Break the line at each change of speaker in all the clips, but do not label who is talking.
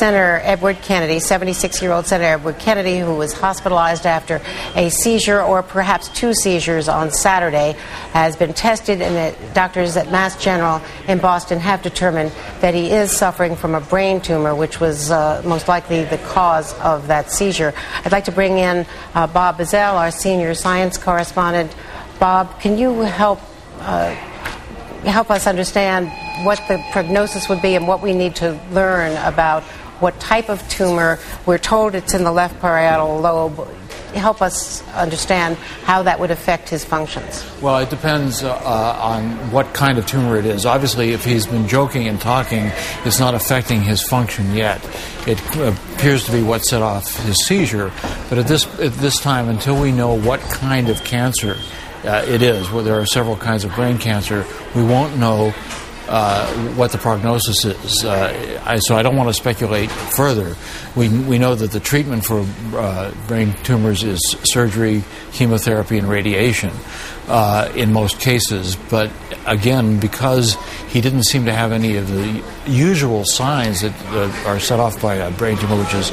Senator Edward Kennedy, 76-year-old Senator Edward Kennedy, who was hospitalized after a seizure or perhaps two seizures on Saturday, has been tested, and the doctors at Mass General in Boston have determined that he is suffering from a brain tumor, which was most likely the cause of that seizure. I'd like to bring in Bob Bazell, our senior science correspondent. Bob, can you help us understand what the prognosis would be and what we need to learn about what type of tumor? We're told it's in the left parietal lobe. Help us understand how that would affect his functions.
Well, it depends on what kind of tumor it is. Obviously, if he's been joking and talking, it's not affecting his function yet. It appears to be what set off his seizure. But at this time, until we know what kind of cancer it is, well, there are several kinds of brain cancer, we won't know what the prognosis is. So I don't want to speculate further. We know that the treatment for brain tumors is surgery, chemotherapy, and radiation in most cases. But again, because he didn't seem to have any of the usual signs that are set off by a brain tumor, which is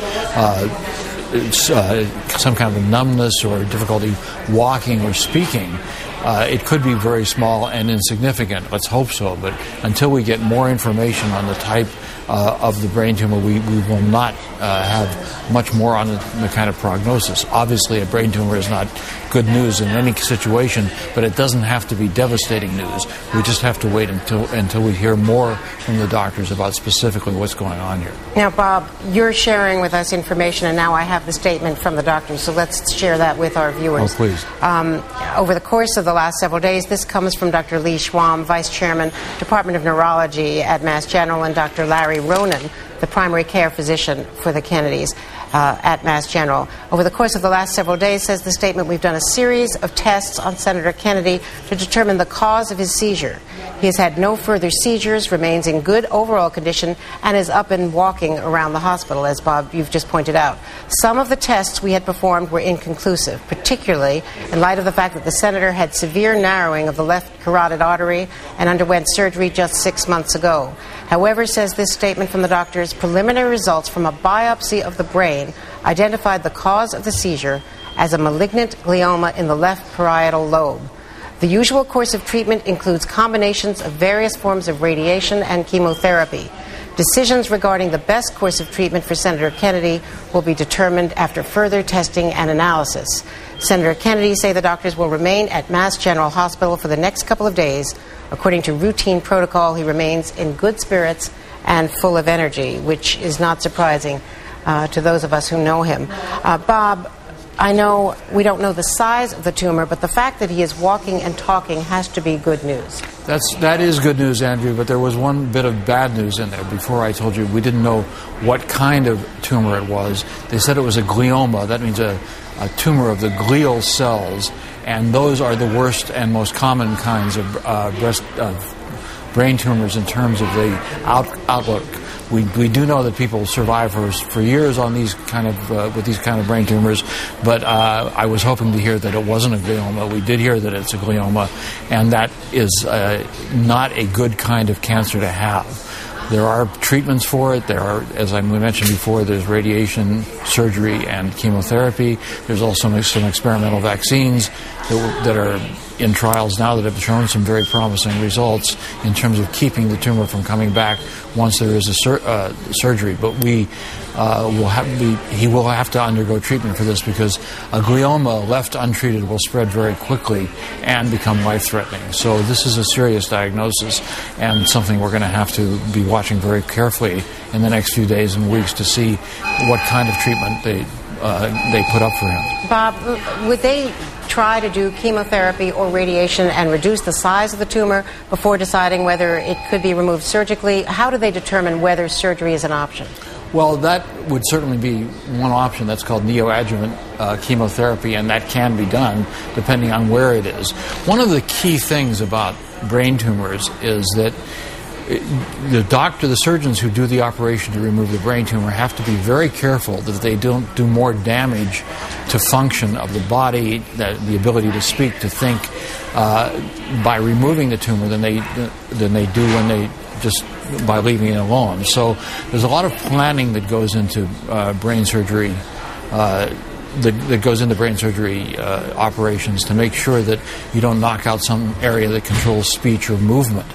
some kind of a numbness or difficulty walking or speaking, it could be very small and insignificant. Let's hope so. But until we get more information on the type of the brain tumor, we will not have much more on the kind of prognosis. Obviously, a brain tumor is not good news in any situation, but it doesn't have to be devastating news. We just have to wait until we hear more from the doctors about specifically what's going on here.
Now, Bob, you're sharing with us information, and now I have the statement from the doctors, so let's share that with our viewers.
Oh, please.
Over the course of the last several days, this comes from Dr. Lee Schwam, Vice Chairman, Department of Neurology at Mass General, and Dr. Larry Ronan, the primary care physician for the Kennedys at Mass General. Over the course of the last several days, says the statement, we've done a series of tests on Senator Kennedy to determine the cause of his seizure. He has had no further seizures, remains in good overall condition, and is up and walking around the hospital, as Bob, you've just pointed out. Some of the tests we had performed were inconclusive, particularly in light of the fact that the senator had severe narrowing of the left carotid artery and underwent surgery just 6 months ago. However, says this statement from the doctors, preliminary results from a biopsy of the brain identified the cause of the seizure as a malignant glioma in the left parietal lobe. The usual course of treatment includes combinations of various forms of radiation and chemotherapy. Decisions regarding the best course of treatment for Senator Kennedy will be determined after further testing and analysis. Senator Kennedy, say the doctors, will remain at Mass General Hospital for the next couple of days. According to routine protocol, he remains in good spirits and full of energy, which is not surprising to those of us who know him. Bob, I know we don't know the size of the tumor, but the fact that he is walking and talking has to be good news.
That is good news, Andrew, but there was one bit of bad news in there. Before I told you we didn't know what kind of tumor it was. They said it was a glioma. That means a tumor of the glial cells, and those are the worst and most common kinds of brain tumors in terms of the outlook. We do know that people survive for years on these kind of with these kind of brain tumors, but I was hoping to hear that it wasn't a glioma. We did hear that it's a glioma, and that is not a good kind of cancer to have. There are treatments for it. There are, as I mentioned before, there's radiation, surgery, and chemotherapy. There's also some experimental vaccines that are in trials now that have shown some very promising results in terms of keeping the tumor from coming back once there is a surgery. But he will have to undergo treatment for this because a glioma left untreated will spread very quickly and become life-threatening. So this is a serious diagnosis and something we're going to have to be watching very carefully in the next few days and weeks to see what kind of treatment they put up for him.
Bob, would they try to do chemotherapy or radiation and reduce the size of the tumor before deciding whether it could be removed surgically? How do they determine whether surgery is an option?
Well, that would certainly be one option. That's called neoadjuvant chemotherapy, and that can be done depending on where it is. One of the key things about brain tumors is that the surgeons who do the operation to remove the brain tumor have to be very careful that they don't do more damage to function of the body, the ability to speak, to think, by removing the tumor than they do when they just by leaving it alone. So there's a lot of planning that goes into brain surgery. That goes into brain surgery operations to make sure that you don't knock out some area that controls speech or movement.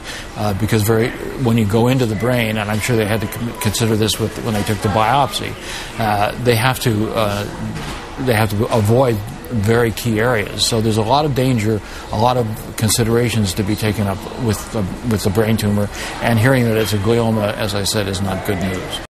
Because when you go into the brain, and I'm sure they had to consider this when they took the biopsy, they have to avoid very key areas. So there's a lot of danger, a lot of considerations to be taken up with the brain tumor. And hearing that it's a glioma, as I said, is not good news.